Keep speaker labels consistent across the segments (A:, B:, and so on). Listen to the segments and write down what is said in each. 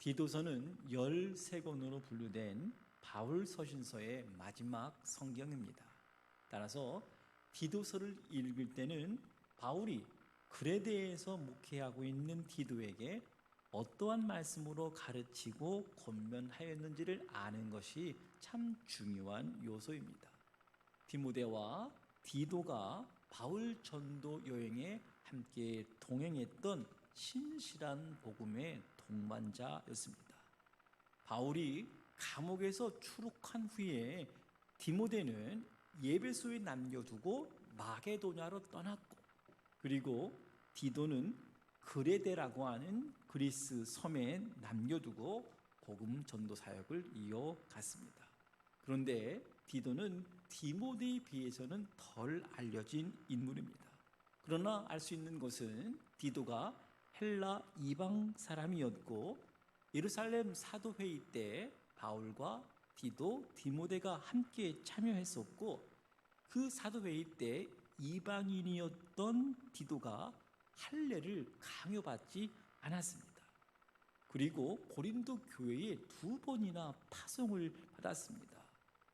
A: 디도서는 13권으로 분류된 바울 서신서의 마지막 성경입니다. 따라서 디도서를 읽을 때는 바울이 그레데에서 목회하고 있는 디도에게 어떠한 말씀으로 가르치고 권면하였는지를 아는 것이 참 중요한 요소입니다. 디모데와 디도가 바울 전도 여행에 함께 동행했던 신실한 복음의 동반자였습니다. 바울이 감옥에서 추록한 후에 디모데는 예배소에 남겨두고 마게도냐로 떠났고, 그리고 디도는 그레데라고 하는 그리스 섬에 남겨두고 복음 전도 사역을 이어갔습니다. 그런데 디도는 디모데에 비해서는 덜 알려진 인물입니다. 그러나 알 수 있는 것은 디도가 헬라 이방 사람이었고, 예루살렘 사도회의 때 바울과 디도, 디모데가 함께 참여했었고, 그 사도회의 때 이방인이었던 디도가 할례를 강요받지 않았습니다. 그리고 고린도 교회에 2번이나 파송을 받았습니다.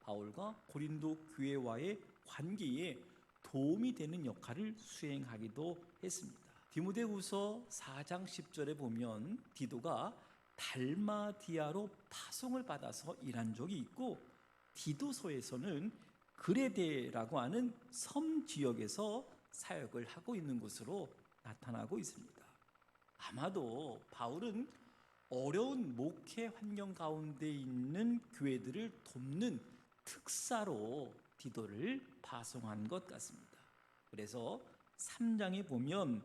A: 바울과 고린도 교회와의 관계에 도움이 되는 역할을 수행하기도 했습니다. 디모데후서 4장 10절에 보면 디도가 달마디아로 파송을 받아서 일한 적이 있고, 디도서에서는 그레데라고 하는 섬 지역에서 사역을 하고 있는 것으로 나타나고 있습니다. 아마도 바울은 어려운 목회 환경 가운데 있는 교회들을 돕는 특사로 디도를 파송한 것 같습니다. 그래서 3장에 보면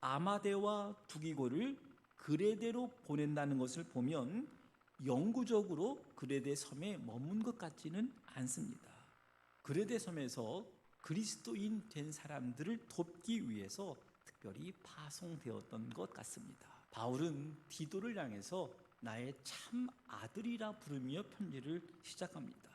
A: 아마데와 두기고를 그레데로 보낸다는 것을 보면 영구적으로 그레데 섬에 머문 것 같지는 않습니다. 그레데 섬에서 그리스도인 된 사람들을 돕기 위해서 특별히 파송되었던 것 같습니다. 바울은 디도를 향해서 나의 참 아들이라 부르며 편지를 시작합니다.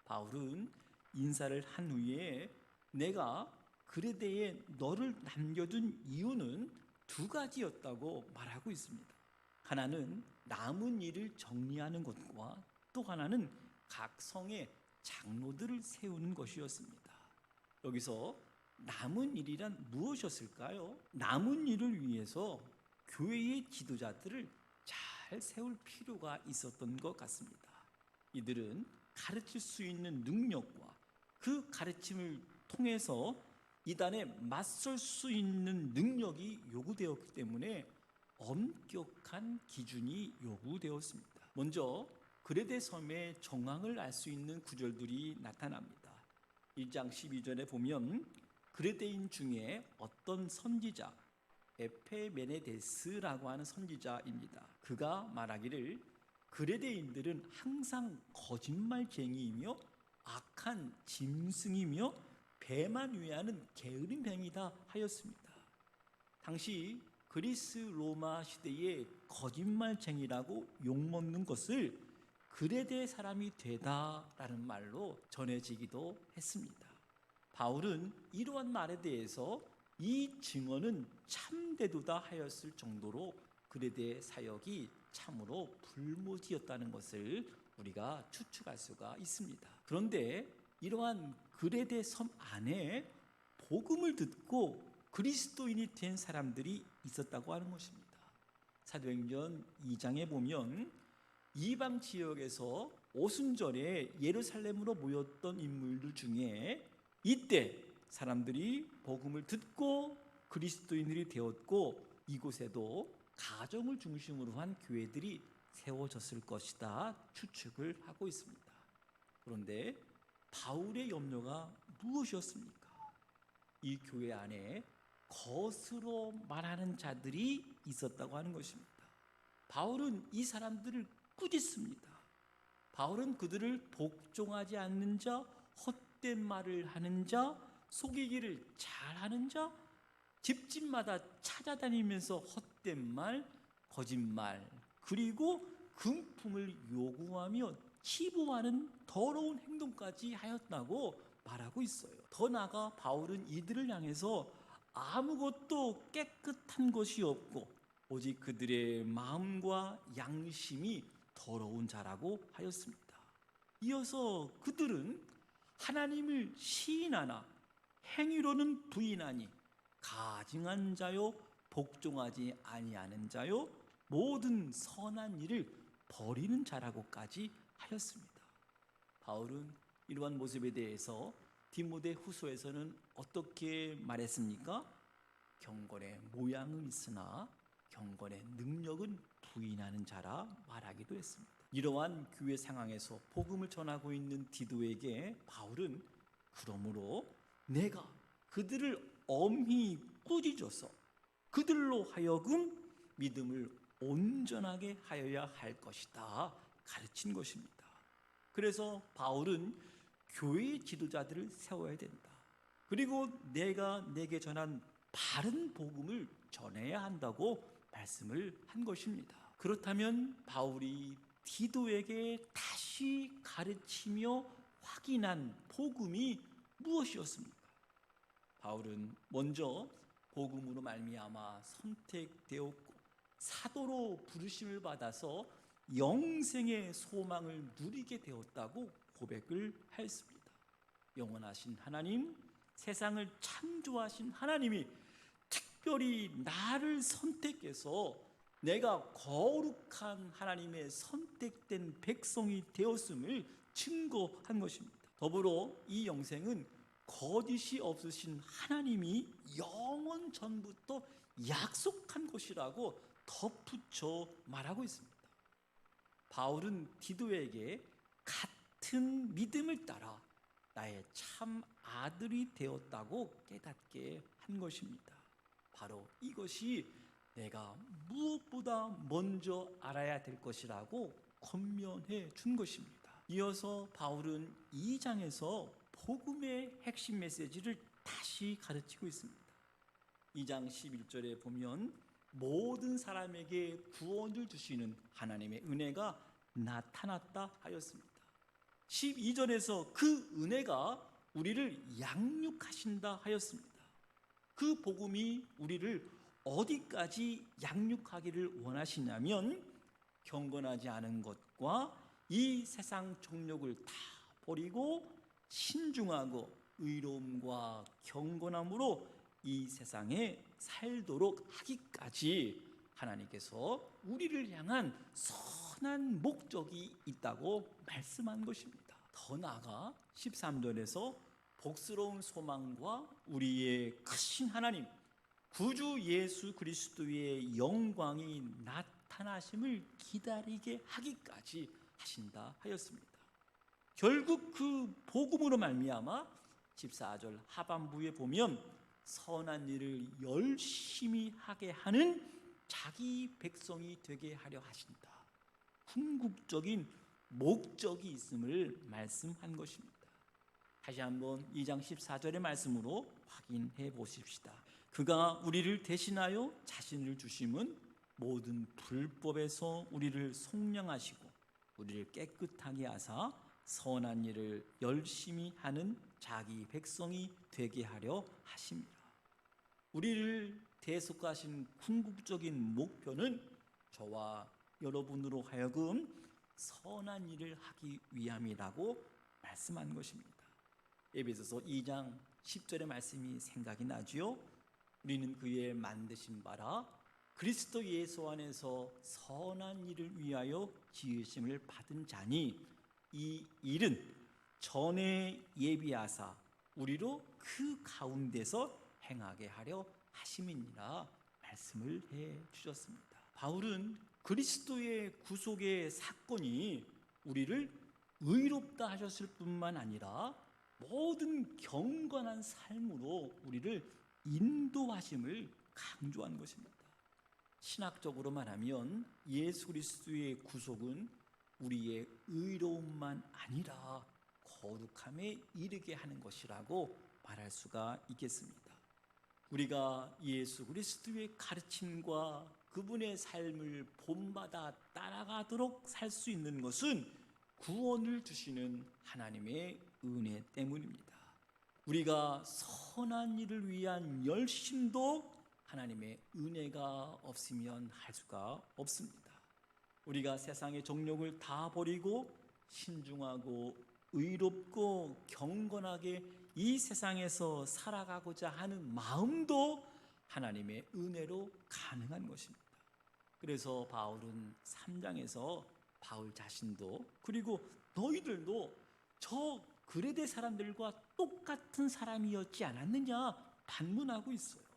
A: 바울은 인사를 한 후에 내가 그레데에 너를 남겨둔 이유는 2가지였다고 말하고 있습니다. 하나는 남은 일을 정리하는 것과 또 하나는 각 성에 장로들을 세우는 것이었습니다. 여기서 남은 일이란 무엇이었을까요? 남은 일을 위해서 교회의 지도자들을 잘 세울 필요가 있었던 것 같습니다. 이들은 가르칠 수 있는 능력과 그 가르침을 통해서 이단에 맞설 수 있는 능력이 요구되었기 때문에 엄격한 기준이 요구되었습니다. 먼저 그레데 섬의 정황을 알 수 있는 구절들이 나타납니다. 1장 12절에 보면 그레데인 중에 어떤 선지자, 에페메네데스라고 하는 선지자입니다. 그가 말하기를 그레데인들은 항상 거짓말쟁이이며 악한 짐승이며 배만 위하는 게으른 병이다 하였습니다. 당시 그리스 로마 시대의 거짓말쟁이라고 욕먹는 것을 그레데 사람이 되다라는 말로 전해지기도 했습니다. 바울은 이러한 말에 대해서 이 증언은 참되도다 하였을 정도로 그레데 사역이 참으로 불모지였다는 것을 우리가 추측할 수가 있습니다. 그런데 이러한 그레데 섬 안에 복음을 듣고 그리스도인이 된 사람들이 있었다고 하는 것입니다. 사도행전 2장에 보면 이방 지역에서 오순절에 예루살렘으로 모였던 인물들 중에 이때 사람들이 복음을 듣고 그리스도인들이 되었고, 이곳에도 가정을 중심으로 한 교회들이 세워졌을 것이다 추측을 하고 있습니다. 그런데 바울의 염려가 무엇이었습니까? 이 교회 안에 거스로 말하는 자들이 있었다고 하는 것입니다. 바울은 이 사람들을 꾸짖습니다. 바울은 그들을 복종하지 않는 자, 헛된 말을 하는 자, 속이기를 잘하는 자, 집집마다 찾아다니면서 헛된 말, 거짓말, 그리고 금품을 요구하며 치부하는 더러운 행동까지 하였다고 말하고 있어요. 더 나아가 바울은 이들을 향해서 아무것도 깨끗한 것이 없고 오직 그들의 마음과 양심이 더러운 자라고 하였습니다. 이어서 그들은 하나님을 시인하나 행위로는 부인하니 가증한 자요 복종하지 아니하는 자요 모든 선한 일을 버리는 자라고까지 하였습니다. 바울은 이러한 모습에 대해서 디모데 후서에서는 어떻게 말했습니까? 경건의 모양은 있으나 경건의 능력은 부인하는 자라 말하기도 했습니다. 이러한 교회 상황에서 복음을 전하고 있는 디도에게 바울은 그러므로 내가 그들을 엄히 꾸짖어서 그들로 하여금 믿음을 온전하게 하여야 할 것이다 가르친 것입니다. 그래서 바울은 교회의 지도자들을 세워야 된다. 그리고 내가 내게 전한 바른 복음을 전해야 한다고 말씀을 한 것입니다. 그렇다면 바울이 디도에게 다시 가르치며 확인한 복음이 무엇이었습니까? 바울은 먼저 복음으로 말미암아 선택되었고 사도로 부르심을 받아서 영생의 소망을 누리게 되었다고 고백을 하였습니다. 영원하신 하나님, 세상을 창조하신 하나님이 특별히 나를 선택해서 내가 거룩한 하나님의 선택된 백성이 되었음을 증거한 것입니다. 더불어 이 영생은 거짓이 없으신 하나님이 영원 전부터 약속한 것이라고 덧붙여 말하고 있습니다. 바울은 디도에게 같은 믿음을 따라 나의 참 아들이 되었다고 깨닫게 한 것입니다. 바로 이것이 내가 무엇보다 먼저 알아야 될 것이라고 권면해 준 것입니다. 이어서 바울은 2장에서 복음의 핵심 메시지를 다시 가르치고 있습니다. 2장 11절에 보면 모든 사람에게 구원을 주시는 하나님의 은혜가 나타났다 하였습니다. 12절에서 그 은혜가 우리를 양육하신다 하였습니다. 그 복음이 우리를 어디까지 양육하기를 원하시냐면 경건하지 않은 것과 이 세상 종욕을 다 버리고 신중하고 의로움과 경건함으로 이 세상에 살도록 하기까지 하나님께서 우리를 향한 선한 목적이 있다고 말씀한 것입니다. 더 나아가 13절에서 복스러운 소망과 우리의 크신 하나님 구주 예수 그리스도의 영광이 나타나심을 기다리게 하기까지 하신다 하였습니다. 결국 그 복음으로 말미암아 14절 하반부에 보면 선한 일을 열심히 하게 하는 자기 백성이 되게 하려 하신다. 궁극적인 목적이 있음을 말씀한 것입니다. 다시 한번 2장 14절의 말씀으로 확인해 보십시다. 그가 우리를 대신하여 자신을 주심은 모든 불법에서 우리를 속량하시고 우리를 깨끗하게 하사 선한 일을 열심히 하는 자기 백성이 되게 하려 하심이라. 우리를 대속하신 궁극적인 목표는 저와 여러분으로 하여금 선한 일을 하기 위함이라고 말씀한 것입니다. 에베소서 2장 10절의 말씀이 생각이 나지요. 우리는 그의 만드신 바라 그리스도 예수 안에서 선한 일을 위하여 지으심을 받은 자니 이 일은 전에 예비하사 우리로 그 가운데서 행하게 하려 하심이니라 말씀을 해 주셨습니다. 바울은 그리스도의 구속의 사건이 우리를 의롭다 하셨을 뿐만 아니라 모든 경건한 삶으로 우리를 인도하심을 강조한 것입니다. 신학적으로 말하면 예수 그리스도의 구속은 우리의 의로움만 아니라 거룩함에 이르게 하는 것이라고 말할 수가 있겠습니다. 우리가 예수 그리스도의 가르침과 그분의 삶을 본받아 따라가도록 살 수 있는 것은 구원을 주시는 하나님의 은혜 때문입니다. 우리가 선한 일을 위한 열심도 하나님의 은혜가 없으면 할 수가 없습니다. 우리가 세상의 정욕을 다 버리고 신중하고 의롭고 경건하게 이 세상에서 살아가고자 하는 마음도 하나님의 은혜로 가능한 것입니다. 그래서 바울은 3장에서 바울 자신도 그리고 너희들도 저 그레데 사람들과 똑같은 사람이었지 않았느냐 반문하고 있어요.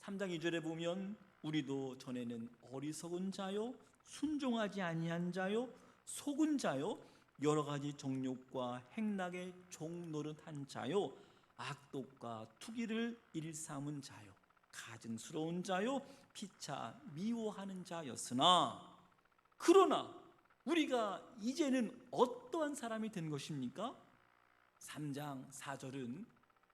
A: 3장 2절에 보면 우리도 전에는 어리석은 자요 순종하지 아니한 자요 속은 자요 여러 가지 정욕과 행락의 종노릇한 자요 악독과 투기를 일삼은 자요 가증스러운 자요 피차 미워하는 자였으나 그러나 우리가 이제는 어떠한 사람이 된 것입니까? 3장 4절은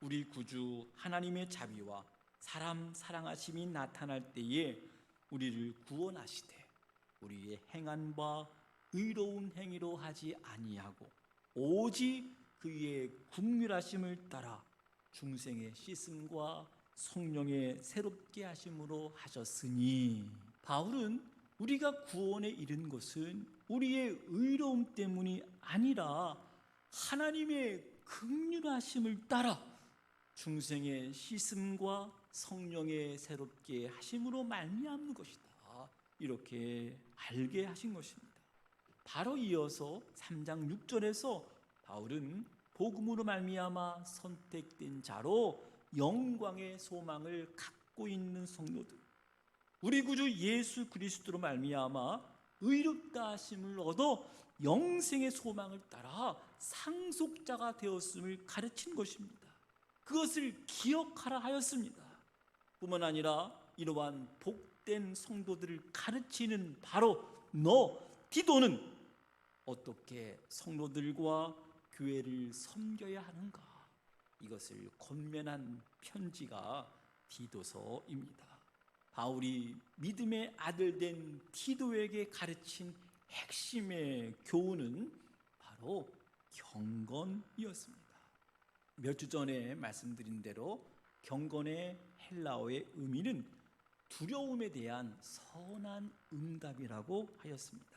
A: 우리 구주 하나님의 자비와 사람 사랑하심이 나타날 때에 우리를 구원하시되 우리의 행한 바 의로운 행위로 하지 아니하고 오직 그의 긍휼하심을 따라 중생의 씻음과 성령의 새롭게 하심으로 하셨으니 바울은 우리가 구원에 이른 것은 우리의 의로움 때문이 아니라 하나님의 긍휼하심을 따라 중생의 씻음과 성령의 새롭게 하심으로 말미암는 것이다. 이렇게 알게 하신 것입니다. 바로 이어서 3장 6절에서 바울은 복음으로 말미암아 선택된 자로 영광의 소망을 갖고 있는 성도들 우리 구주 예수 그리스도로 말미암아 의롭다 하심을 얻어 영생의 소망을 따라 상속자가 되었음을 가르친 것입니다. 그것을 기억하라 하였습니다. 뿐만 아니라 이러한 복된 성도들을 가르치는 바로 너 디도는 어떻게 성도들과 교회를 섬겨야 하는가 이것을 권면한 편지가 디도서입니다. 바울이 믿음의 아들 된 디도에게 가르친 핵심의 교훈은 바로 경건이었습니다. 몇 주 전에 말씀드린 대로 경건의 헬라어의 의미는 두려움에 대한 선한 응답이라고 하였습니다.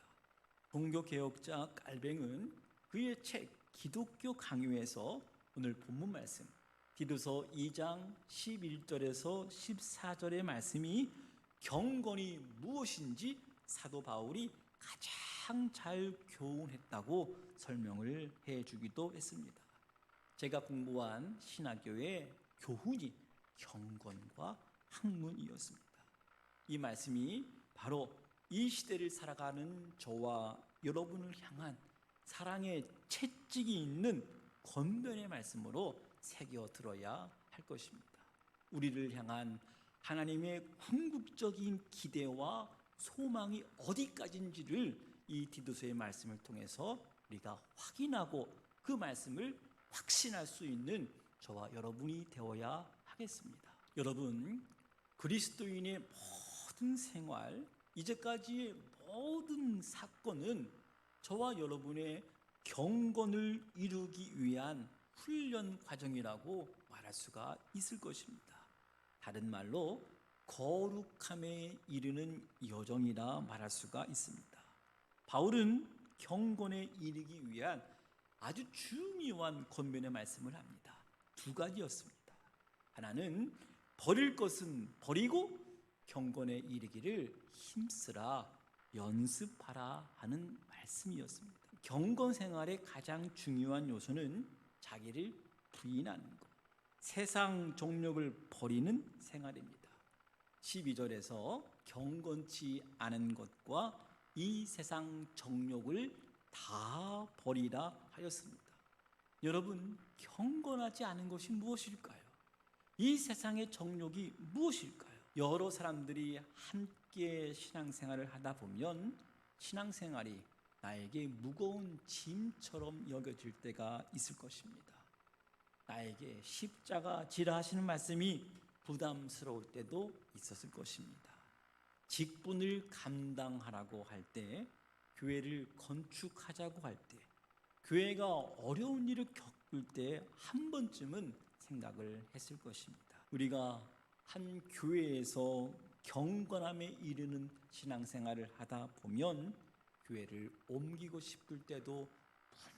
A: 종교개혁자 깔뱅은 그의 책 기독교 강요에서 오늘 본문 말씀 디도서 2장 11절에서 14절의 말씀이 경건이 무엇인지 사도 바울이 가장 잘 교훈했다고 설명을 해주기도 했습니다. 제가 공부한 신학교의 교훈이 경건과 학문이었습니다. 이 말씀이 바로 이 시대를 살아가는 저와 여러분을 향한 사랑의 채찍이 있는 권면의 말씀으로 새겨 들어야 할 것입니다. 우리를 향한 하나님의 궁극적인 기대와 소망이 어디까지인지를 이 디도서의 말씀을 통해서 우리가 확인하고 그 말씀을 확신할 수 있는 저와 여러분이 되어야 하겠습니다. 여러분, 그리스도인의 모든 생활, 이제까지의 모든 사건은 저와 여러분의 경건을 이루기 위한 훈련 과정이라고 말할 수가 있을 것입니다. 다른 말로 거룩함에 이르는 여정이라 말할 수가 있습니다. 바울은 경건에 이르기 위한 아주 중요한 권면의 말씀을 합니다. 두 가지였습니다. 하나는 버릴 것은 버리고 경건에 이르기를 힘쓰라 연습하라 하는 말씀이었습니다. 경건 생활의 가장 중요한 요소는 자기를 부인하는 것, 세상 정욕을 버리는 생활입니다. 12절에서 경건치 않은 것과 이 세상 정욕을 다 버리라 하였습니다. 여러분, 경건하지 않은 것이 무엇일까요? 이 세상의 정욕이 무엇일까요? 여러 사람들이 함께 신앙생활을 하다 보면 신앙생활이 나에게 무거운 짐처럼 여겨질 때가 있을 것입니다. 나에게 십자가 지라 하시는 말씀이 부담스러울 때도 있었을 것입니다. 직분을 감당하라고 할 때, 교회를 건축하자고 할 때, 교회가 어려운 일을 겪을 때 한 번쯤은 생각을 했을 것입니다. 우리가 한 교회에서 경건함에 이르는 신앙생활을 하다 보면 교회를 옮기고 싶을 때도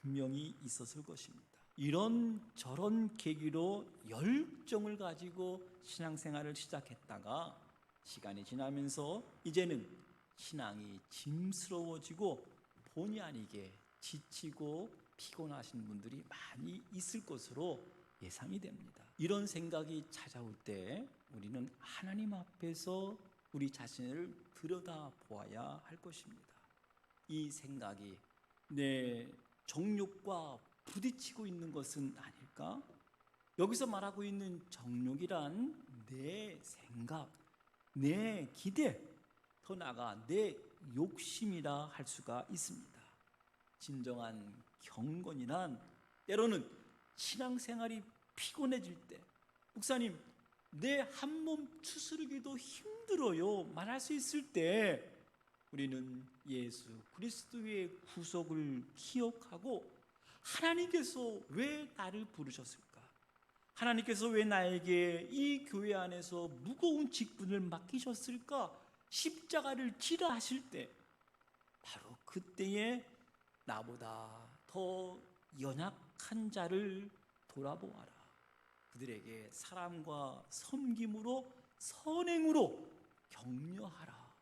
A: 분명히 있었을 것입니다. 이런 저런 계기로 열정을 가지고 신앙생활을 시작했다가 시간이 지나면서 이제는 신앙이 짐스러워지고 본의 아니게 지치고 피곤하신 분들이 많이 있을 것으로 예상이 됩니다. 이런 생각이 찾아올 때 우리는 하나님 앞에서 우리 자신을 들여다보아야 할 것입니다. 이 생각이 내 정욕과 부딪히고 있는 것은 아닐까? 여기서 말하고 있는 정욕이란 내 생각, 내 기대, 더 나아가 내 욕심이라 할 수가 있습니다. 진정한 경건이란 때로는 신앙생활이 피곤해질 때, 목사님 내 한 몸 추스르기도 힘들어요 말할 수 있을 때 우리는 예수 그리스도의 구속을 기억하고 하나님께서 왜 나를 부르셨을까? 하나님께서 왜 나에게 이 교회 안에서 무거운 직분을 맡기셨을까? 십자가를 지라 하실 때 바로 그때에 나보다 더 연약한 자를 돌아보아라. 그들에게 사랑과 섬김으로 선행으로 격려하라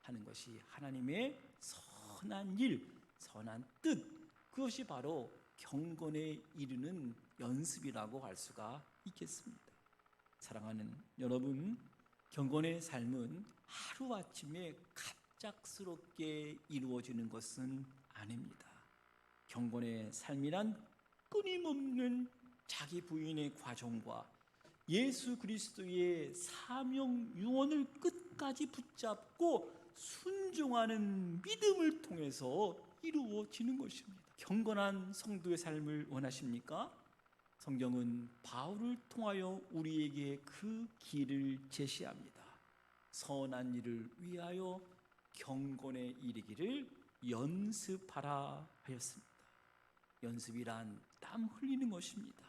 A: 하는 것이 하나님의 선한 일, 선한 뜻, 그것이 바로 경건에 이르는 연습이라고 할 수가 있겠습니다. 사랑하는 여러분, 경건의 삶은 하루아침에 갑작스럽게 이루어지는 것은 아닙니다. 경건의 삶이란 끊임없는 자기 부인의 과정과 예수 그리스도의 사명 유언을 끝까지 붙잡고 순종하는 믿음을 통해서 이루어지는 것입니다. 경건한 성도의 삶을 원하십니까? 성경은 바울을 통하여 우리에게 그 길을 제시합니다. 선한 일을 위하여 경건에 이르기를 연습하라 하였습니다. 연습이란 땀 흘리는 것입니다.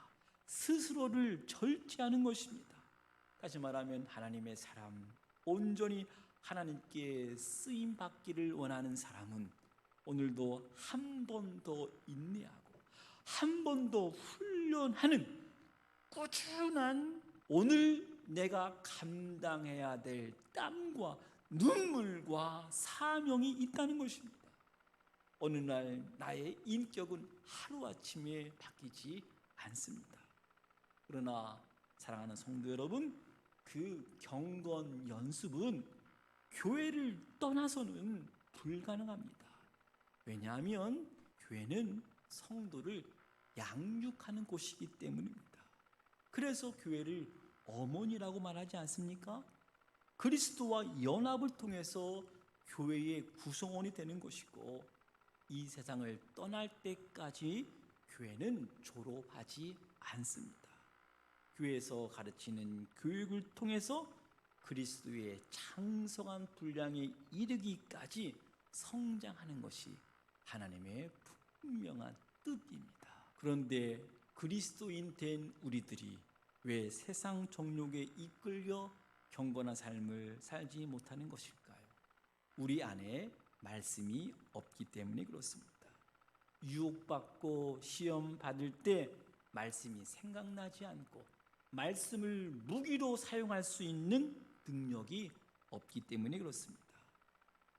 A: 스스로를 절제하는 것입니다. 다시 말하면 하나님의 사람, 온전히 하나님께 쓰임 받기를 원하는 사람은 오늘도 한 번 더 인내하고 한 번 더 훈련하는 꾸준한 오늘 내가 감당해야 될 땀과 눈물과 사명이 있다는 것입니다. 어느 날 나의 인격은 하루아침에 바뀌지 않습니다. 그러나 사랑하는 성도 여러분, 그 경건 연습은 교회를 떠나서는 불가능합니다. 왜냐하면 교회는 성도를 양육하는 곳이기 때문입니다. 그래서 교회를 어머니라고 말하지 않습니까? 그리스도와 연합을 통해서 교회의 구성원이 되는 것이고 이 세상을 떠날 때까지 교회는 졸업하지 않습니다. 교회에서 가르치는 교육을 통해서 그리스도의 창성한 분량에 이르기까지 성장하는 것이 하나님의 분명한 뜻입니다. 그런데 그리스도인 된 우리들이 왜 세상 정욕에 이끌려 경건한 삶을 살지 못하는 것일까요? 우리 안에 말씀이 없기 때문에 그렇습니다. 유혹받고 시험 받을 때 말씀이 생각나지 않고 말씀을 무기로 사용할 수 있는 능력이 없기 때문에 그렇습니다.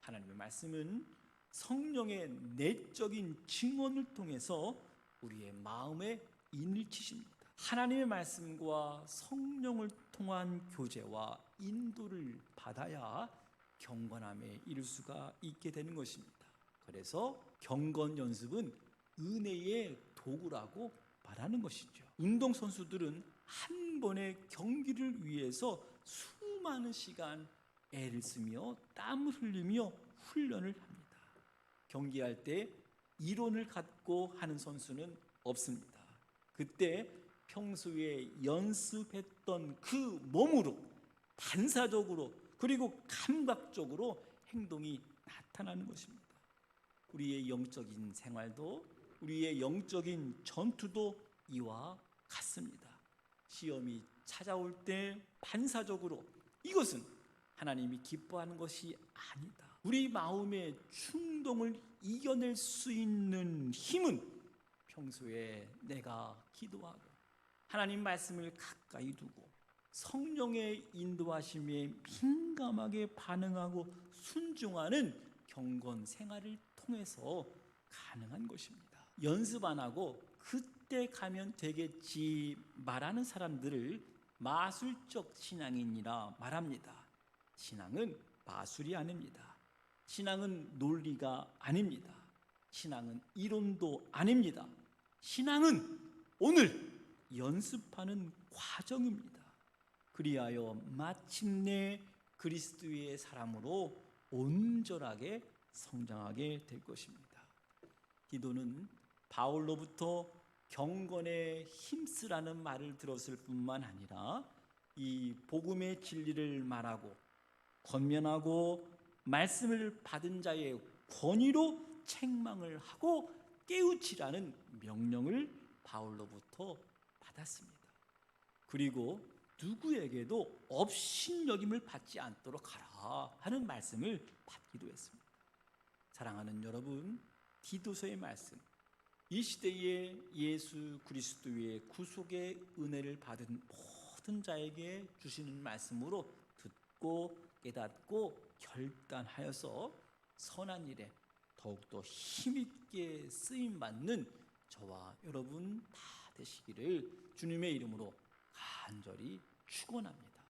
A: 하나님의 말씀은 성령의 내적인 증언을 통해서 우리의 마음에 인을 치십니다. 하나님의 말씀과 성령을 통한 교제와 인도를 받아야 경건함에 이를 수가 있게 되는 것입니다. 그래서 경건 연습은 은혜의 도구라고 말하는 것이죠. 운동선수들은 한 번의 경기를 위해서 수많은 시간 애를 쓰며 땀을 흘리며 훈련을 합니다. 경기할 때 이론을 갖고 하는 선수는 없습니다. 그때 평소에 연습했던 그 몸으로 반사적으로 그리고 감각적으로 행동이 나타나는 것입니다. 우리의 영적인 생활도 우리의 영적인 전투도 이와 같습니다. 시험이 찾아올 때 반사적으로 이것은 하나님이 기뻐하는 것이 아니다. 우리 마음의 충동을 이겨낼 수 있는 힘은 평소에 내가 기도하고 하나님 말씀을 가까이 두고 성령의 인도하심에 민감하게 반응하고 순종하는 경건 생활을 통해서 가능한 것입니다. 연습 안 하고 그때 가면 되겠지 말하는 사람들을 마술적 신앙인이라 말합니다. 신앙은 마술이 아닙니다. 신앙은 논리가 아닙니다. 신앙은 이론도 아닙니다. 신앙은 오늘 연습하는 과정입니다. 그리하여 마침내 그리스도의 사람으로 온전하게 성장하게 될 것입니다. 디도는 바울로부터 경건에 힘쓰라는 말을 들었을 뿐만 아니라 이 복음의 진리를 말하고 권면하고 말씀을 받은 자의 권위로 책망을 하고 깨우치라는 명령을 바울로부터 받았습니다. 그리고 누구에게도 업신여김을 받지 않도록 하라 하는 말씀을 받기도 했습니다. 사랑하는 여러분, 디도서의 말씀, 이 시대에 예수 그리스도의 구속의 은혜를 받은 모든 자에게 주시는 말씀으로 듣고 깨닫고 결단하여서 선한 일에 더욱더 힘있게 쓰임받는 저와 여러분 다 되시기를 주님의 이름으로 간절히 축원합니다.